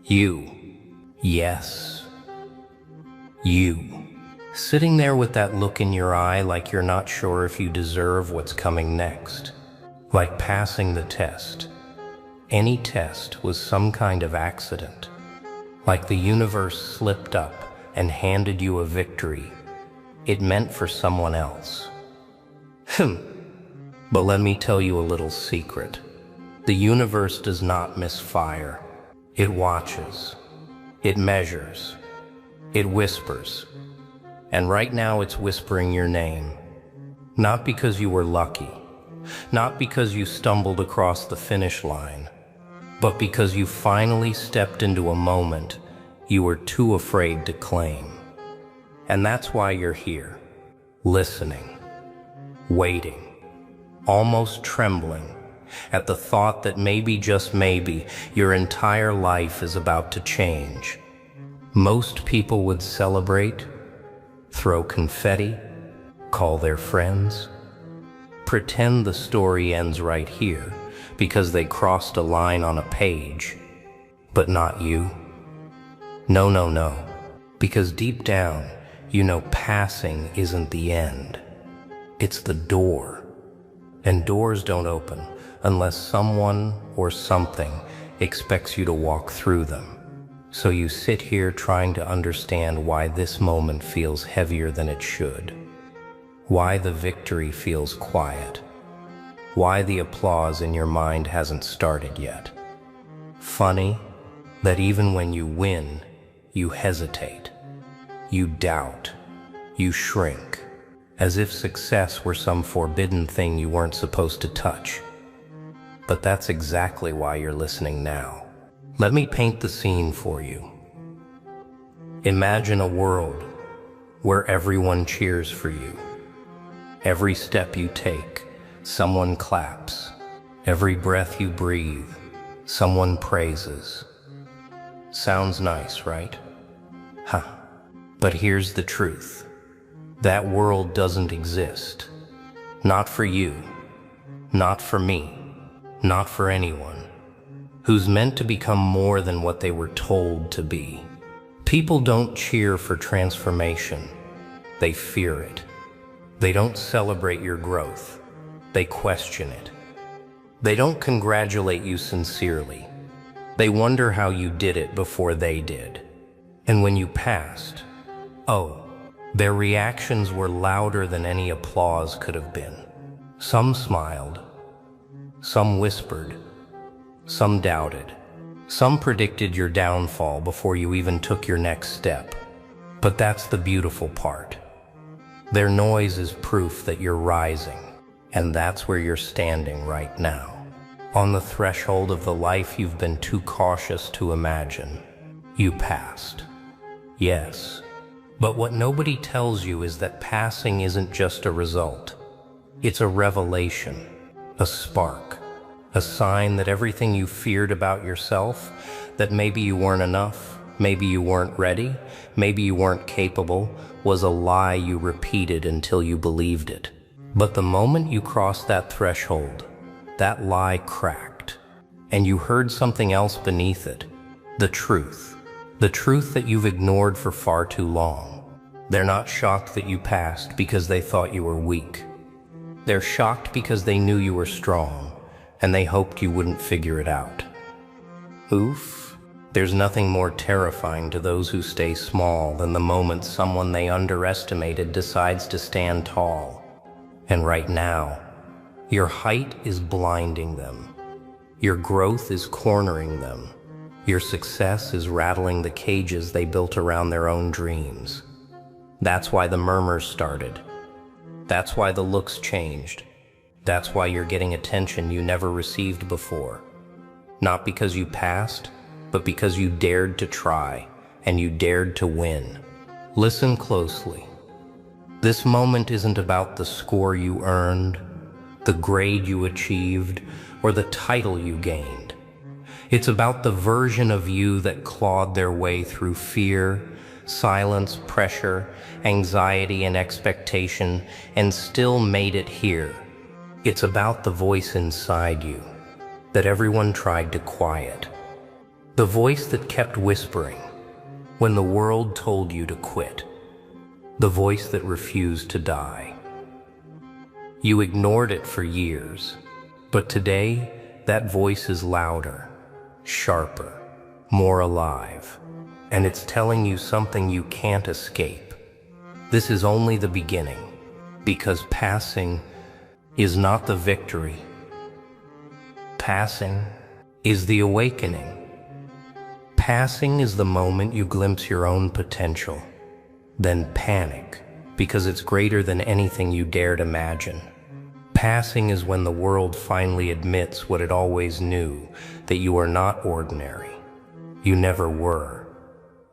You. Yes. You. Sitting there with that look in your eye like you're not sure if you deserve what's coming next. Like passing the test. Any test was some kind of accident. Like the universe slipped up and handed you a victory it meant for someone else. But let me tell you a little secret. The universe does not misfire. It watches. It measures. It whispers. And right now it's whispering your name. Not because you were lucky. Not because you stumbled across the finish line. But because you finally stepped into a moment you were too afraid to claim. And that's why you're here, listening, waiting, almost trembling at the thought that maybe, just maybe, your entire life is about to change. Most people would celebrate, throw confetti, call their friends, pretend the story ends right here because they crossed a line on a page, but not you. No, no, no, because deep down, you know passing isn't the end. It's the door. And doors don't open unless someone or something expects you to walk through them. So you sit here trying to understand why this moment feels heavier than it should. Why the victory feels quiet. Why the applause in your mind hasn't started yet. Funny that even when you win, you hesitate. You doubt. You shrink. As if success were some forbidden thing you weren't supposed to touch. But that's exactly why you're listening now. Let me paint the scene for you. Imagine a world where everyone cheers for you. Every step you take, someone claps. Every breath you breathe, someone praises. Sounds nice, right? But here's the truth. That world doesn't exist. Not for you. Not for me. Not for anyone. Who's meant to become more than what they were told to be. People don't cheer for transformation. They fear it. They don't celebrate your growth. They question it. They don't congratulate you sincerely. They wonder how you did it before they did. And when you passed, their reactions were louder than any applause could have been. Some smiled. Some whispered. Some doubted. Some predicted your downfall before you even took your next step. But that's the beautiful part. Their noise is proof that you're rising, and that's where you're standing right now. On the threshold of the life you've been too cautious to imagine. You passed. Yes. But what nobody tells you is that passing isn't just a result. It's a revelation, a spark, a sign that everything you feared about yourself, that maybe you weren't enough, maybe you weren't ready, maybe you weren't capable, was a lie you repeated until you believed it. But the moment you crossed that threshold, that lie cracked, and you heard something else beneath it, the truth that you've ignored for far too long. They're not shocked that you passed because they thought you were weak. They're shocked because they knew you were strong, and they hoped you wouldn't figure it out. Oof. There's nothing more terrifying to those who stay small than the moment someone they underestimated decides to stand tall. And right now, your height is blinding them. Your growth is cornering them. Your success is rattling the cages they built around their own dreams. That's why the murmurs started. That's why the looks changed. That's why you're getting attention you never received before. Not because you passed, but because you dared to try, and you dared to win. Listen closely. This moment isn't about the score you earned, the grade you achieved, or the title you gained. It's about the version of you that clawed their way through fear, silence, pressure, anxiety, and expectation, and still made it here. It's about the voice inside you that everyone tried to quiet. The voice that kept whispering when the world told you to quit. The voice that refused to die. You ignored it for years, but today that voice is louder, sharper, more alive, and it's telling you something you can't escape. This is only the beginning, because passing is not the victory. Passing is the awakening. Passing is the moment you glimpse your own potential, then panic, because it's greater than anything you dared imagine. Passing is when the world finally admits what it always knew, that you are not ordinary. You never were.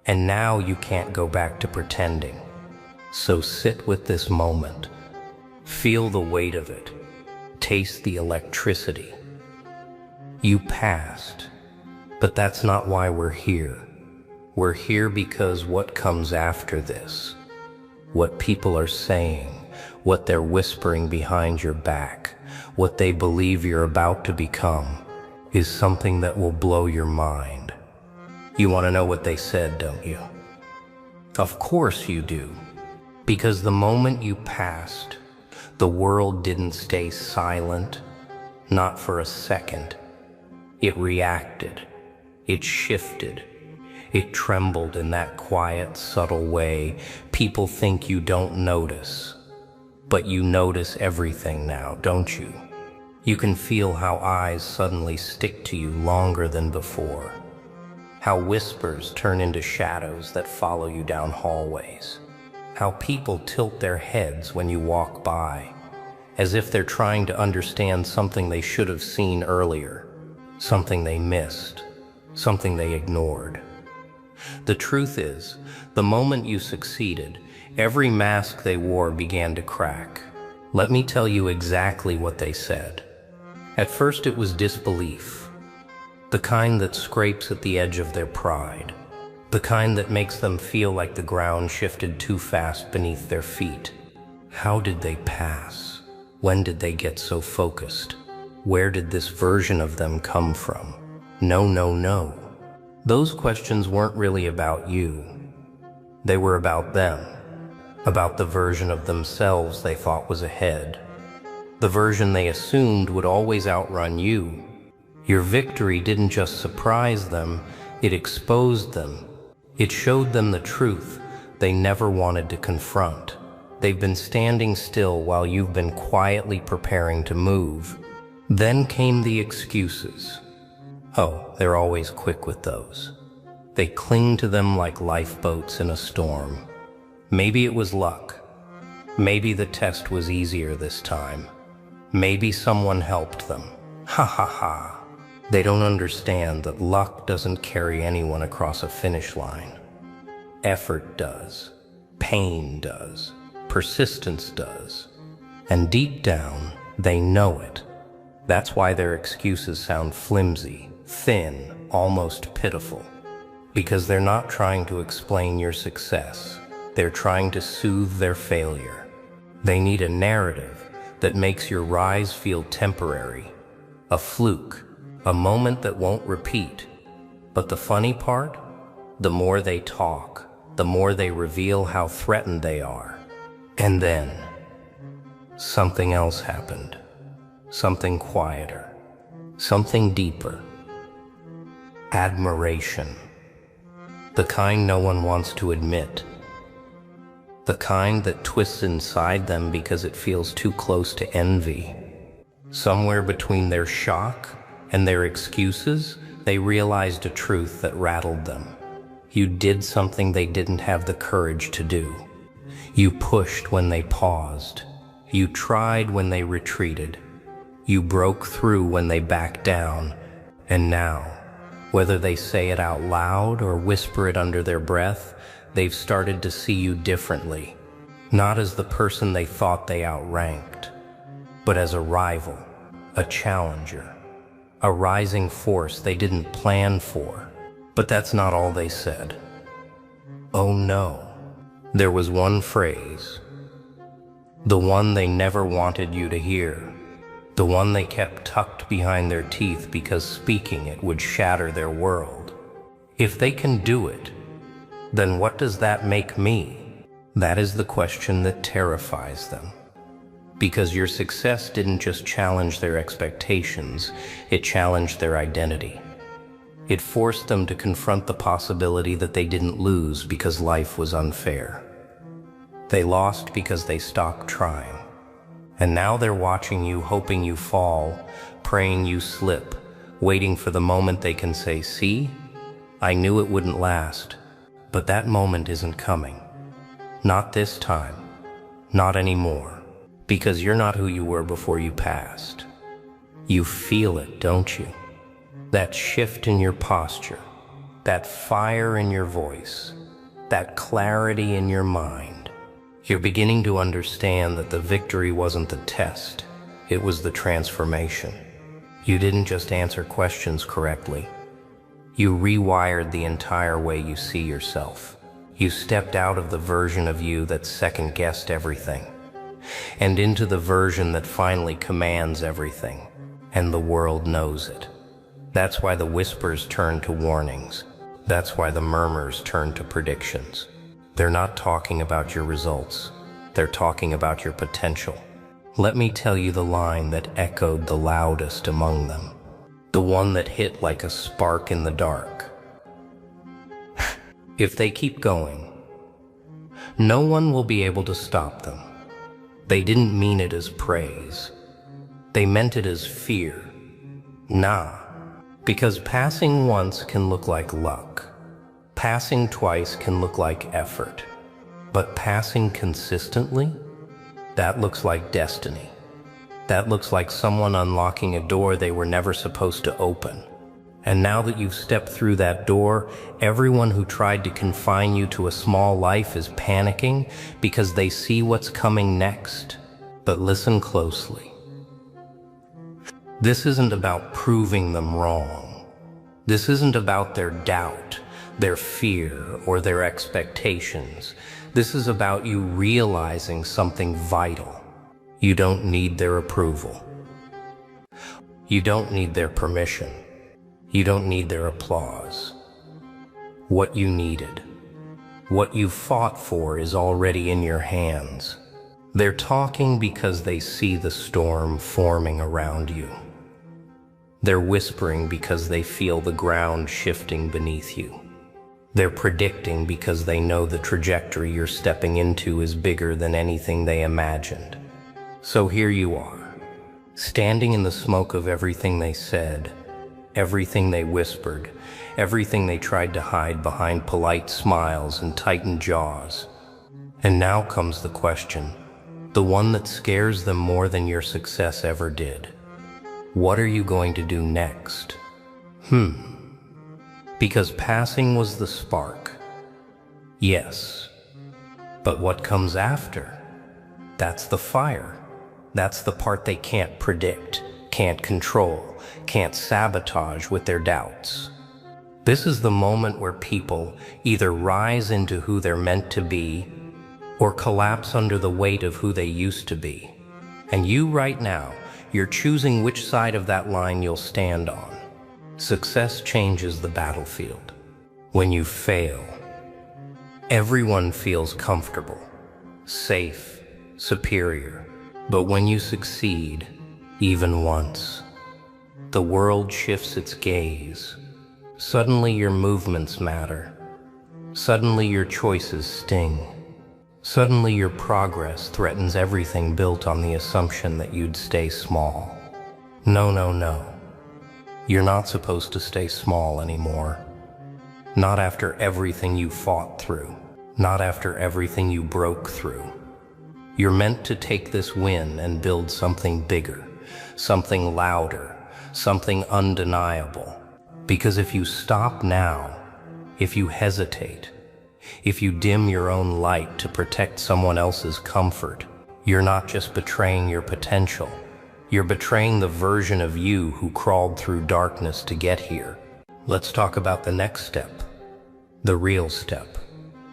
And now you can't go back to pretending. So sit with this moment. Feel the weight of it. Taste the electricity. You passed, but that's not why we're here. We're here because what comes after this, what people are saying, what they're whispering behind your back, what they believe you're about to become, is something that will blow your mind. You want to know what they said, don't you? Of course you do. Because the moment you passed, the world didn't stay silent, not for a second. It reacted. It shifted. It trembled in that quiet, subtle way people think you don't notice. But you notice everything now, don't you? You can feel how eyes suddenly stick to you longer than before. How whispers turn into shadows that follow you down hallways. How people tilt their heads when you walk by, as if they're trying to understand something they should have seen earlier, something they missed, something they ignored. The truth is, the moment you succeeded, every mask they wore began to crack. Let me tell you exactly what they said. At first it was disbelief, the kind that scrapes at the edge of their pride, the kind that makes them feel like the ground shifted too fast beneath their feet. How did they pass? When did they get so focused? Where did this version of them come from? No, no, no. Those questions weren't really about you. They were about them, about the version of themselves they thought was ahead, the version they assumed would always outrun you. Your victory didn't just surprise them, it exposed them. It showed them the truth they never wanted to confront. They've been standing still while you've been quietly preparing to move. Then came the excuses. Oh, they're always quick with those. They cling to them like lifeboats in a storm. Maybe it was luck. Maybe the test was easier this time. Maybe someone helped them. Ha ha ha. They don't understand that luck doesn't carry anyone across a finish line. Effort does. Pain does. Persistence does. And deep down, they know it. That's why their excuses sound flimsy, thin, almost pitiful. Because they're not trying to explain your success. They're trying to soothe their failure. They need a narrative that makes your rise feel temporary, a fluke, a moment that won't repeat. But the funny part? The more they talk, the more they reveal how threatened they are. And then, something else happened. Something quieter. Something deeper. Admiration. The kind no one wants to admit. The kind that twists inside them because it feels too close to envy. Somewhere between their shock and their excuses, they realized a truth that rattled them. You did something they didn't have the courage to do. You pushed when they paused. You tried when they retreated. You broke through when they backed down. And now, whether they say it out loud or whisper it under their breath, they've started to see you differently. Not as the person they thought they outranked, but as a rival, a challenger, a rising force they didn't plan for. But that's not all they said. Oh no. There was one phrase, the one they never wanted you to hear, the one they kept tucked behind their teeth because speaking it would shatter their world. If they can do it, then what does that make me? That is the question that terrifies them. Because your success didn't just challenge their expectations, it challenged their identity. It forced them to confront the possibility that they didn't lose because life was unfair. They lost because they stopped trying. And now they're watching you, hoping you fall, praying you slip, waiting for the moment they can say, "See, I knew it wouldn't last." But that moment isn't coming. Not this time. Not anymore. Because you're not who you were before you passed. You feel it, don't you? That shift in your posture, that fire in your voice, that clarity in your mind. You're beginning to understand that the victory wasn't the test, it was the transformation. You didn't just answer questions correctly. You rewired the entire way you see yourself. You stepped out of the version of you that second-guessed everything, and into the version that finally commands everything, and the world knows it. That's why the whispers turn to warnings. That's why the murmurs turn to predictions. They're not talking about your results. They're talking about your potential. Let me tell you the line that echoed the loudest among them. The one that hit like a spark in the dark. If they keep going, no one will be able to stop them. They didn't mean it as praise. They meant it as fear. Nah, because passing once can look like luck. Passing twice can look like effort. But passing consistently? That looks like destiny. That looks like someone unlocking a door they were never supposed to open. And now that you've stepped through that door, everyone who tried to confine you to a small life is panicking because they see what's coming next. But listen closely. This isn't about proving them wrong. This isn't about their doubt, their fear, or their expectations. This is about you realizing something vital. You don't need their approval. You don't need their permission. You don't need their applause. What you needed, what you fought for, is already in your hands. They're talking because they see the storm forming around you. They're whispering because they feel the ground shifting beneath you. They're predicting because they know the trajectory you're stepping into is bigger than anything they imagined. So here you are, standing in the smoke of everything they said, everything they whispered, everything they tried to hide behind polite smiles and tightened jaws. And now comes the question, the one that scares them more than your success ever did. What are you going to do next? Because passing was the spark. Yes. But what comes after? That's the fire. That's the part they can't predict, can't control, can't sabotage with their doubts. This is the moment where people either rise into who they're meant to be or collapse under the weight of who they used to be. And you right now, you're choosing which side of that line you'll stand on. Success changes the battlefield. When you fail, everyone feels comfortable, safe, superior. But when you succeed, even once, the world shifts its gaze. Suddenly your movements matter. Suddenly your choices sting. Suddenly your progress threatens everything built on the assumption that you'd stay small. No, no, no. You're not supposed to stay small anymore. Not after everything you fought through. Not after everything you broke through. You're meant to take this win and build something bigger, something louder, something undeniable. Because if you stop now, if you hesitate, if you dim your own light to protect someone else's comfort, you're not just betraying your potential. You're betraying the version of you who crawled through darkness to get here. Let's talk about the next step. The real step.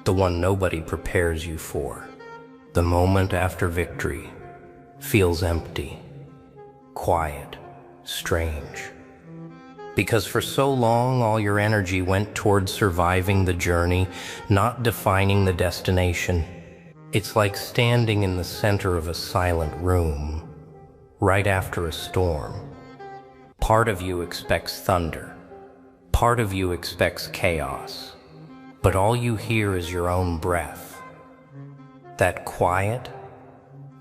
The one nobody prepares you for. The moment after victory feels empty, quiet, strange. Because for so long, all your energy went toward surviving the journey, not defining the destination. It's like standing in the center of a silent room, right after a storm. Part of you expects thunder. Part of you expects chaos. But all you hear is your own breath. That quiet,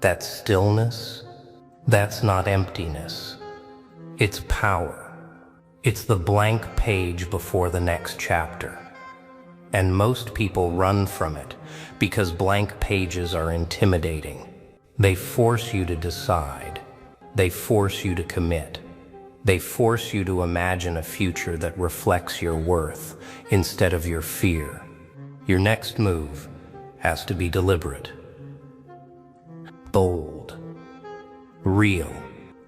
that stillness, that's not emptiness. It's power. It's the blank page before the next chapter. And most people run from it because blank pages are intimidating. They force you to decide. They force you to commit. They force you to imagine a future that reflects your worth instead of your fear. Your next move has to be deliberate, bold, real,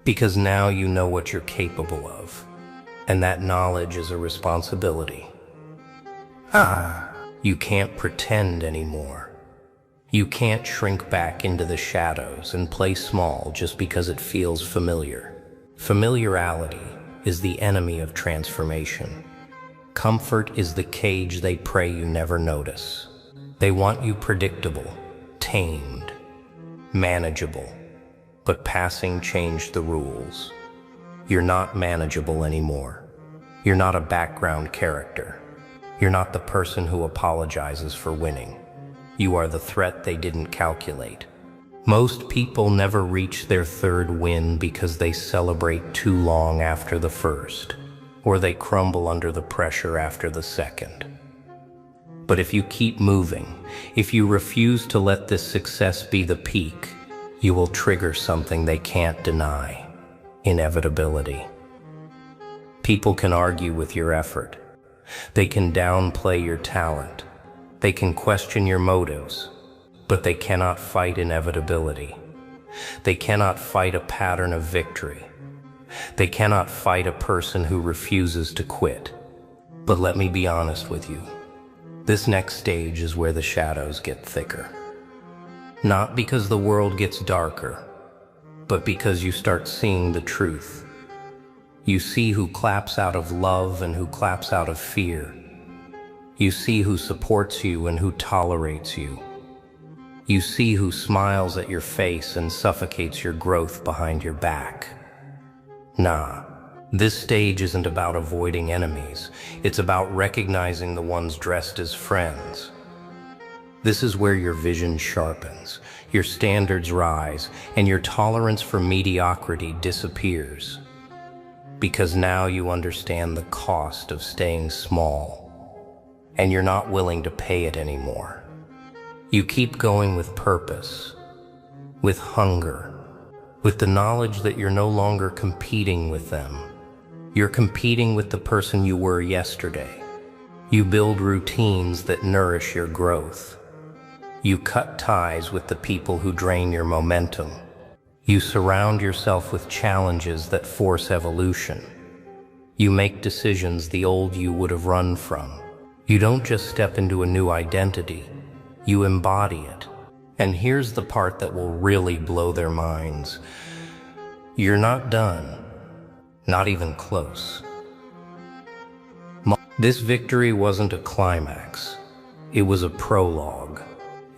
because now you know what you're capable of. And that knowledge is a responsibility. You can't pretend anymore. You can't shrink back into the shadows and play small just because it feels familiar. Familiarity is the enemy of transformation. Comfort is the cage they pray you never notice. They want you predictable, tamed, manageable, but passing changed the rules. You're not manageable anymore. You're not a background character. You're not the person who apologizes for winning. You are the threat they didn't calculate. Most people never reach their third win because they celebrate too long after the first, or they crumble under the pressure after the second. But if you keep moving, if you refuse to let this success be the peak, you will trigger something they can't deny. Inevitability. People can argue with your effort. They can downplay your talent. They can question your motives, but they cannot fight inevitability. They cannot fight a pattern of victory. They cannot fight a person who refuses to quit. But let me be honest with you. This next stage is where the shadows get thicker. Not because the world gets darker, but because you start seeing the truth. You see who claps out of love and who claps out of fear. You see who supports you and who tolerates you. You see who smiles at your face and suffocates your growth behind your back. Nah, this stage isn't about avoiding enemies. It's about recognizing the ones dressed as friends. This is where your vision sharpens, your standards rise, and your tolerance for mediocrity disappears. Because now you understand the cost of staying small, and you're not willing to pay it anymore. You keep going with purpose, with hunger, with the knowledge that you're no longer competing with them. You're competing with the person you were yesterday. You build routines that nourish your growth. You cut ties with the people who drain your momentum. You surround yourself with challenges that force evolution. You make decisions the old you would have run from. You don't just step into a new identity, you embody it. And here's the part that will really blow their minds. You're not done, not even close. This victory wasn't a climax, it was a prologue.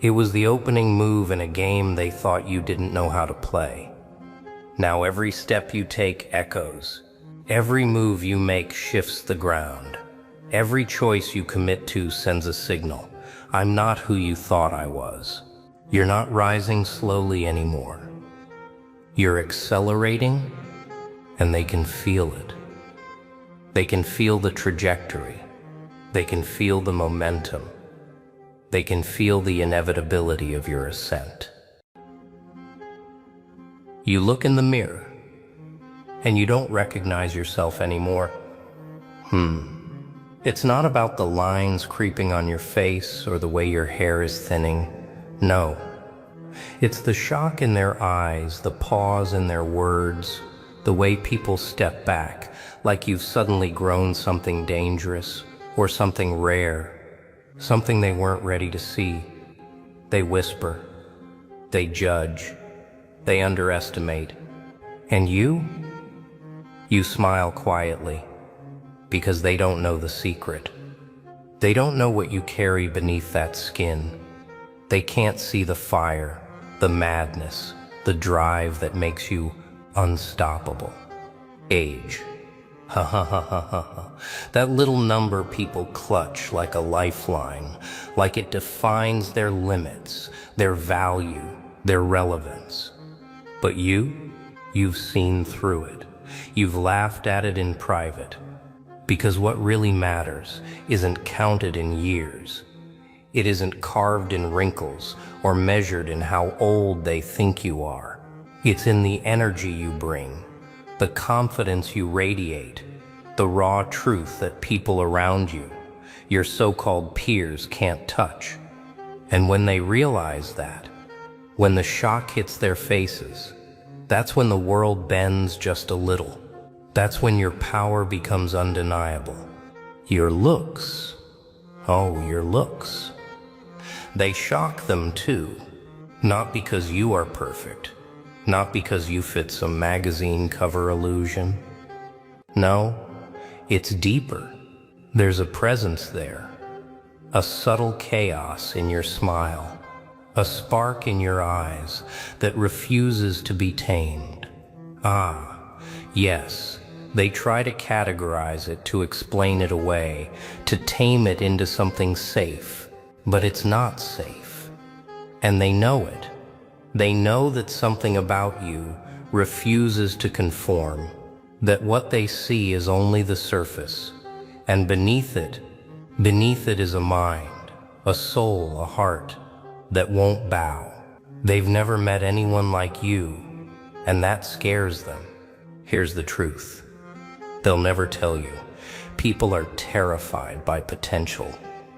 It was the opening move in a game they thought you didn't know how to play. Now every step you take echoes. Every move you make shifts the ground. Every choice you commit to sends a signal. I'm not who you thought I was. You're not rising slowly anymore. You're accelerating, and they can feel it. They can feel the trajectory. They can feel the momentum. They can feel the inevitability of your ascent. You look in the mirror, and you don't recognize yourself anymore. It's not about the lines creeping on your face or the way your hair is thinning. No. It's the shock in their eyes, the pause in their words, the way people step back, like you've suddenly grown something dangerous or something rare. Something they weren't ready to see. They whisper. They judge. They underestimate. And you? You smile quietly. because they don't know the secret. They don't know what you carry beneath that skin. They can't see the fire, the madness, the drive that makes you unstoppable. Age. Ha ha ha ha ha ha. That little number people clutch like a lifeline, like it defines their limits, their value, their relevance. But you've seen through it. You've laughed at it in private. Because what really matters isn't counted in years. It isn't carved in wrinkles or measured in how old they think you are. It's in the energy you bring, the confidence you radiate, the raw truth that people around you, your so-called peers, can't touch. And when they realize that, when the shock hits their faces, that's when the world bends just a little. That's when your power becomes undeniable. Your looks, your looks. They shock them too, not because you are perfect, not because you fit some magazine cover illusion. No, it's deeper. There's a presence there, a subtle chaos in your smile, a spark in your eyes that refuses to be tamed. Yes, they try to categorize it, to explain it away, to tame it into something safe, but it's not safe. And they know it. They know that something about you refuses to conform, that what they see is only the surface, and beneath it is a mind, a soul, a heart that won't bow. They've never met anyone like you, and that scares them. Here's the truth. They'll never tell you. People are terrified by potential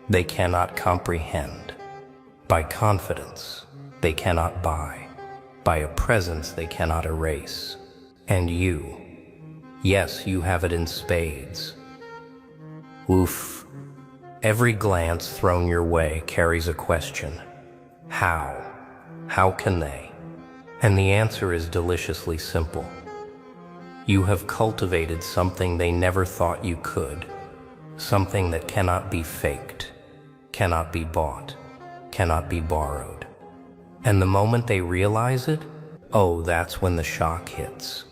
they cannot comprehend, by confidence they cannot buy, by a presence they cannot erase. And you, yes, you have it in spades. Oof. Every glance thrown your way carries a question. How? How can they? And the answer is deliciously simple. You have cultivated something they never thought you could, something that cannot be faked, cannot be bought, cannot be borrowed. And the moment they realize it, that's when the shock hits.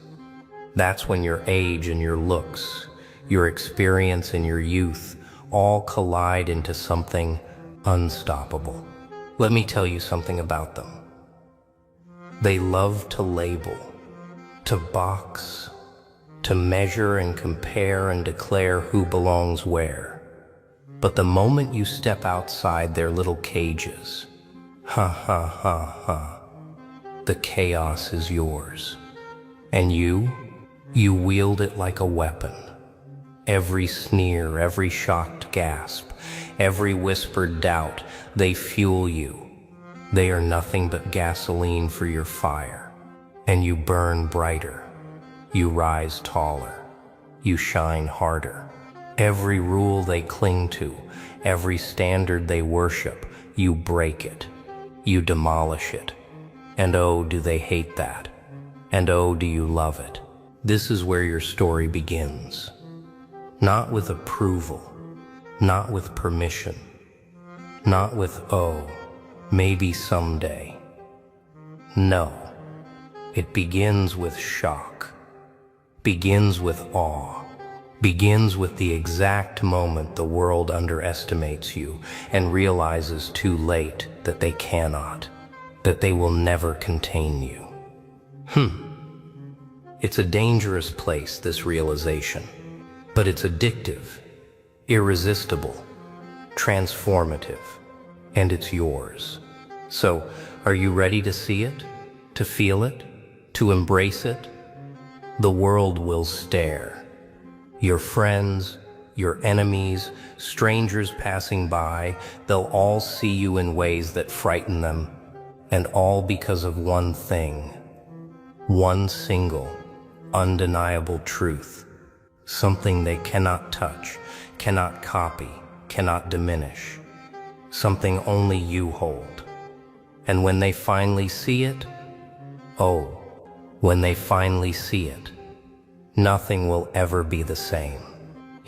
That's when your age and your looks, your experience and your youth all collide into something unstoppable. Let me tell you something about them. They love to label, to box, to measure and compare and declare who belongs where. But the moment you step outside their little cages, the chaos is yours. And you wield it like a weapon. Every sneer, every shocked gasp, every whispered doubt, they fuel you. They are nothing but gasoline for your fire. And you burn brighter. You rise taller. You shine harder. Every rule they cling to, every standard they worship, you break it. You demolish it. And oh, do they hate that. And oh, do you love it. This is where your story begins. Not with approval, not with permission, not with, maybe someday. No, it begins with shock, begins with awe, begins with the exact moment the world underestimates you and realizes too late that they cannot, that they will never contain you. It's a dangerous place, this realization, but it's addictive, irresistible, transformative, and it's yours. So, are you ready to see it, to feel it, to embrace it? The world will stare. Your friends, your enemies, strangers passing by, they'll all see you in ways that frighten them, and all because of one thing, one single, undeniable truth, something they cannot touch, cannot copy, cannot diminish, something only you hold. And when they finally see it, when they finally see it, nothing will ever be the same.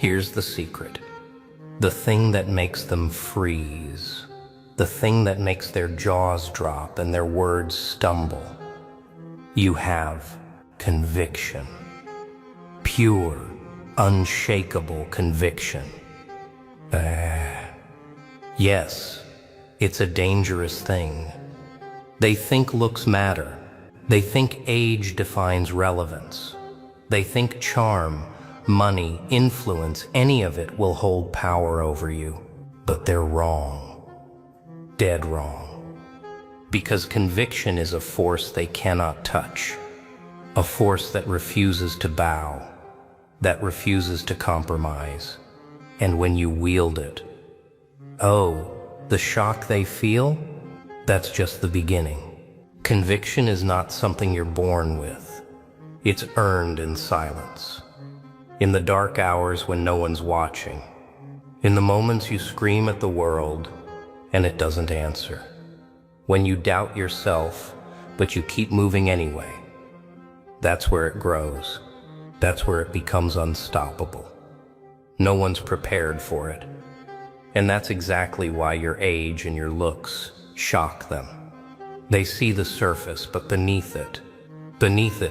Here's the secret. The thing that makes them freeze. The thing that makes their jaws drop and their words stumble. You have conviction. Pure, unshakable conviction. Yes, it's a dangerous thing. They think looks matter. They think age defines relevance. They think charm, money, influence, any of it will hold power over you. But they're wrong. Dead wrong. Because conviction is a force they cannot touch. A force that refuses to bow, that refuses to compromise. And when you wield it, oh, the shock they feel, that's just the beginning. Conviction is not something you're born with. It's earned in silence. In the dark hours when no one's watching. In the moments you scream at the world and it doesn't answer. When you doubt yourself, but you keep moving anyway. That's where it grows. That's where it becomes unstoppable. No one's prepared for it. And that's exactly why your age and your looks shock them. They see the surface, but beneath it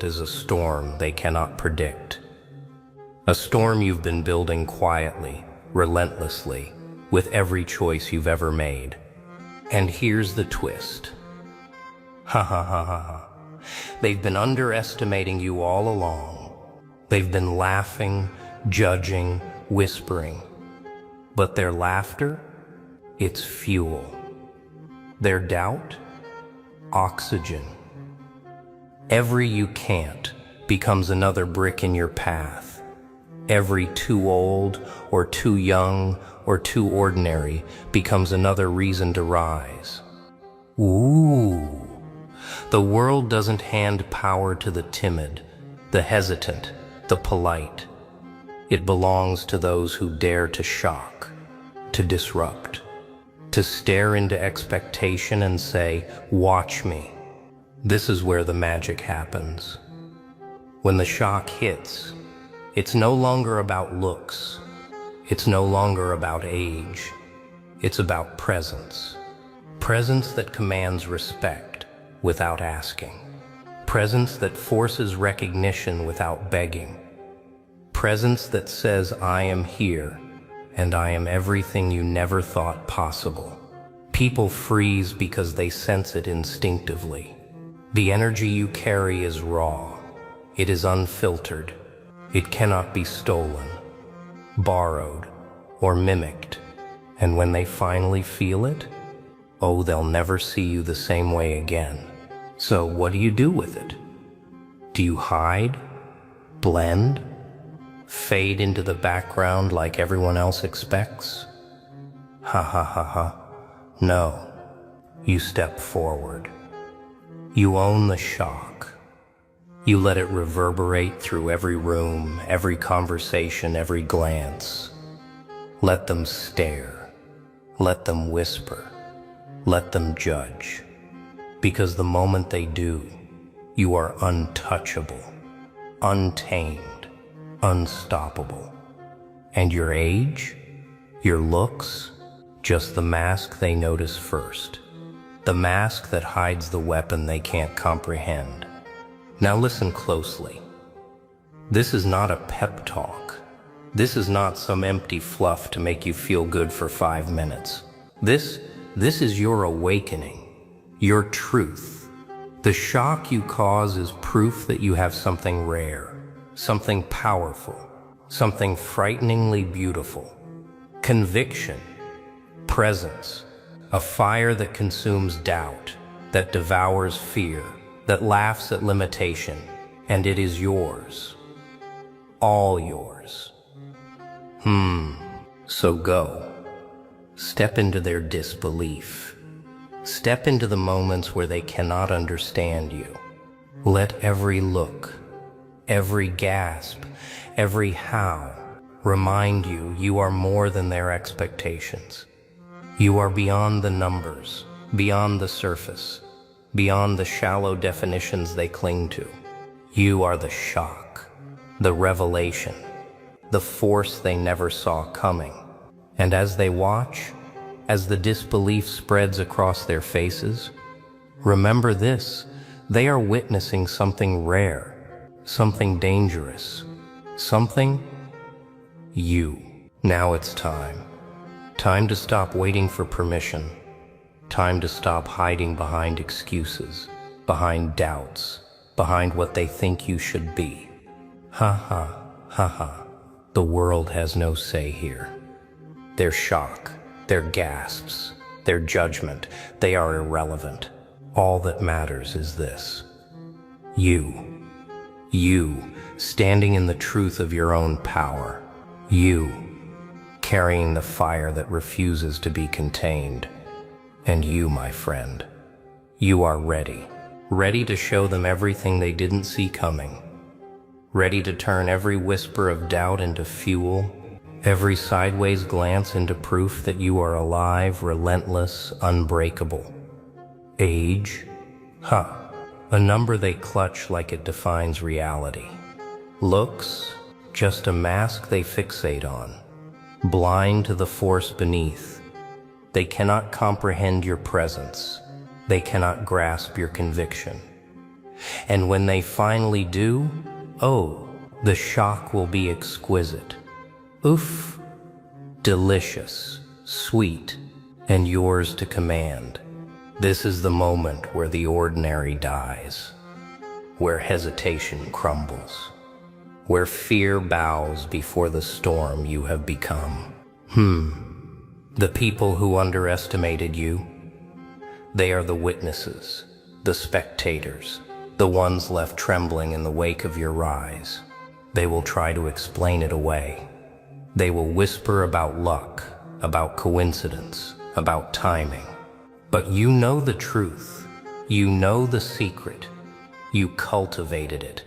is a storm they cannot predict. A storm you've been building quietly, relentlessly, with every choice you've ever made. And here's the twist. Ha ha ha ha ha. They've been underestimating you all along. They've been laughing, judging, whispering. But their laughter, it's fuel. Their doubt, oxygen. Every you can't becomes another brick in your path. Every too old or too young or too ordinary becomes another reason to rise. Ooh. The world doesn't hand power to the timid, the hesitant, the polite. It belongs to those who dare to shock, to disrupt, to stare into expectation and say, "Watch me." This is where the magic happens. When the shock hits, it's no longer about looks. It's no longer about age. It's about presence. Presence that commands respect without asking. Presence that forces recognition without begging. Presence that says, "I am here, and I am everything you never thought possible." People freeze because they sense it instinctively. The energy you carry is raw. It is unfiltered. It cannot be stolen, borrowed, or mimicked. And when they finally feel it, oh, they'll never see you the same way again. So what do you do with it? Do you hide? Blend? Fade into the background like everyone else expects? Ha ha ha ha. No. You step forward. You own the shock. You let it reverberate through every room, every conversation, every glance. Let them stare. Let them whisper. Let them judge. Because the moment they do, you are untouchable, untamed, unstoppable. And your age, your looks, just the mask they notice first. The mask that hides the weapon they can't comprehend. Now listen closely. This is not a pep talk. This is not some empty fluff to make you feel good for 5 minutes. This is your awakening, your truth. The shock you cause is proof that you have something rare, something powerful, something frighteningly beautiful. Conviction, presence, a fire that consumes doubt, that devours fear, that laughs at limitation, and it is yours. All yours. So go. Step into their disbelief. Step into the moments where they cannot understand you. Let every look, every gasp, every how remind you you are more than their expectations. You are beyond the numbers, beyond the surface, beyond the shallow definitions they cling to. You are the shock, the revelation, the force they never saw coming. And as they watch, as the disbelief spreads across their faces, remember this: they are witnessing something rare, something dangerous, something you. Now it's time. Time to stop waiting for permission. Time to stop hiding behind excuses, behind doubts, behind what they think you should be. Ha ha, ha ha. The world has no say here. Their shock, their gasps, their judgment, they are irrelevant. All that matters is this: you. You, standing in the truth of your own power. You, carrying the fire that refuses to be contained. And you, my friend, you are ready. Ready to show them everything they didn't see coming. Ready to turn every whisper of doubt into fuel, every sideways glance into proof that you are alive, relentless, unbreakable. Age? Huh. A number they clutch like it defines reality. Looks? Just a mask they fixate on. Blind to the force beneath. They cannot comprehend your presence. They cannot grasp your conviction. And when they finally do, oh, the shock will be exquisite. Oof. Delicious, sweet, and yours to command. This is the moment where the ordinary dies, where hesitation crumbles, where fear bows before the storm you have become. The people who underestimated you, they are the witnesses, the spectators, the ones left trembling in the wake of your rise. They will try to explain it away. They will whisper about luck, about coincidence, about timing. But you know the truth. You know the secret. You cultivated it.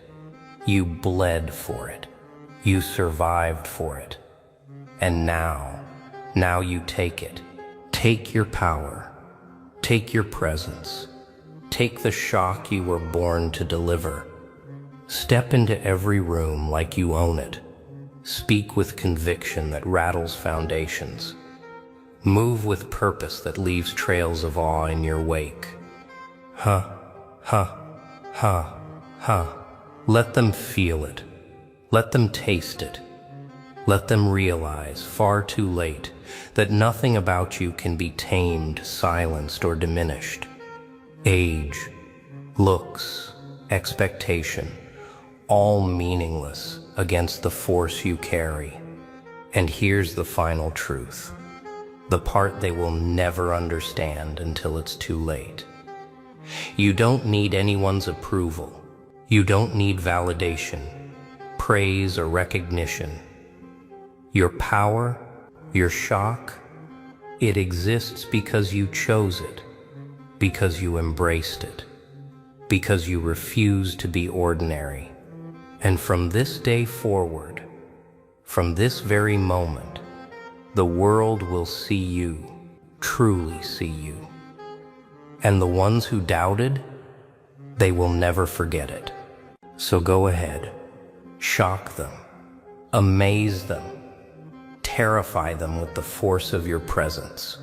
You bled for it. You survived for it. And now you take it. Take your power. Take your presence. Take the shock you were born to deliver. Step into every room like you own it. Speak with conviction that rattles foundations. Move with purpose that leaves trails of awe in your wake. Ha, ha, ha, ha. Let them feel it. Let them taste it. Let them realize, far too late, that nothing about you can be tamed, silenced, or diminished. Age, looks, expectation, all meaningless against the force you carry. And here's the final truth. The part they will never understand until it's too late. You don't need anyone's approval. You don't need validation, praise, or recognition. Your power, your shock, it exists because you chose it, because you embraced it, because you refused to be ordinary. And from this day forward, from this very moment, the world will see you, truly see you. And the ones who doubted, they will never forget it. So go ahead, shock them, amaze them, terrify them with the force of your presence.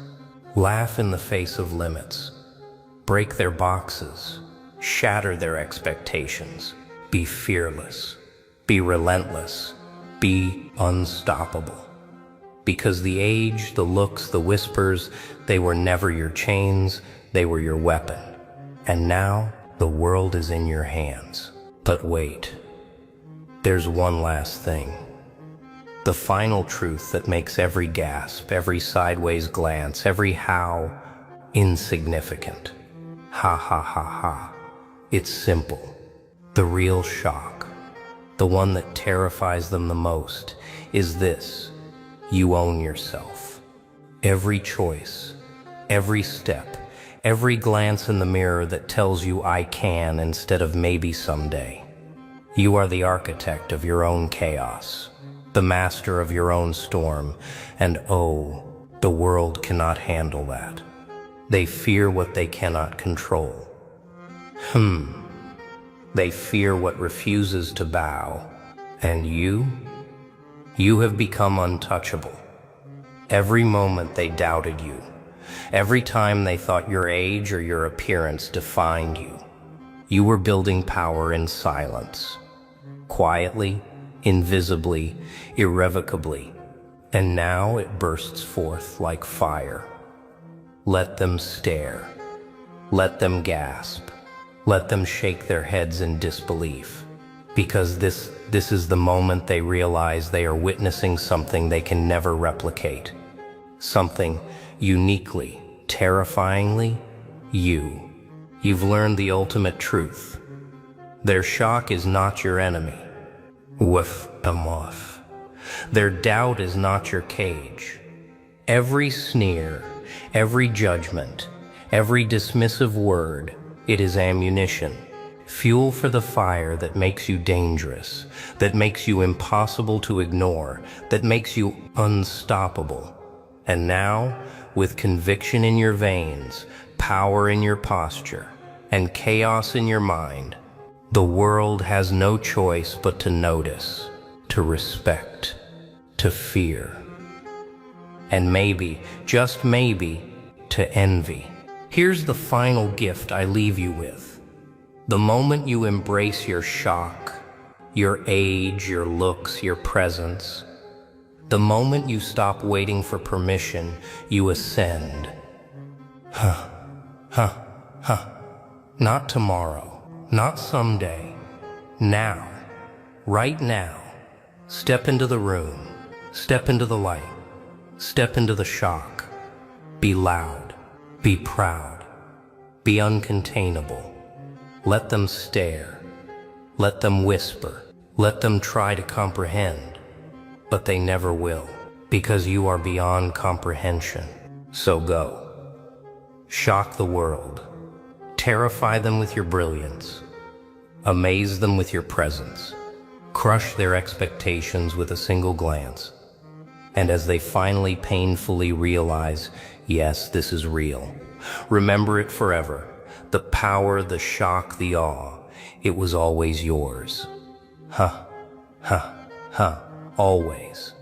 Laugh in the face of limits, break their boxes, shatter their expectations. Be fearless, be relentless, be unstoppable. Because the age, the looks, the whispers, they were never your chains, they were your weapon. And now, the world is in your hands. But wait, there's one last thing. The final truth that makes every gasp, every sideways glance, every how insignificant. Ha ha ha ha. It's simple. The real shock, the one that terrifies them the most, is this: you own yourself. Every choice, every step, every glance in the mirror that tells you I can instead of maybe someday. You are the architect of your own chaos, the master of your own storm, and oh, the world cannot handle that. They fear what they cannot control. They fear what refuses to bow. And you You have become untouchable. Every moment they doubted you, every time they thought your age or your appearance defined you, you were building power in silence, quietly, invisibly, irrevocably, and now it bursts forth like fire. Let them stare. Let them gasp. Let them shake their heads in disbelief, because this is the moment they realize they are witnessing something they can never replicate. Something uniquely, terrifyingly you. You've learned the ultimate truth. Their shock is not your enemy. Woof them off. Their doubt is not your cage. Every sneer, every judgment, every dismissive word, it is ammunition. Fuel for the fire that makes you dangerous, that makes you impossible to ignore, that makes you unstoppable. And now, with conviction in your veins, power in your posture, and chaos in your mind, the world has no choice but to notice, to respect, to fear, and maybe, just maybe, to envy. Here's the final gift I leave you with. The moment you embrace your shock, your age, your looks, your presence, the moment you stop waiting for permission, you ascend. Not tomorrow, not someday. Now, right now, step into the room, step into the light, step into the shock. Be loud, be proud, be uncontainable. Let them stare, let them whisper, let them try to comprehend. But they never will, because you are beyond comprehension. So go. Shock the world. Terrify them with your brilliance. Amaze them with your presence. Crush their expectations with a single glance. And as they finally painfully realize, yes, this is real, remember it forever. The power, the shock, the awe, it was always yours. Always.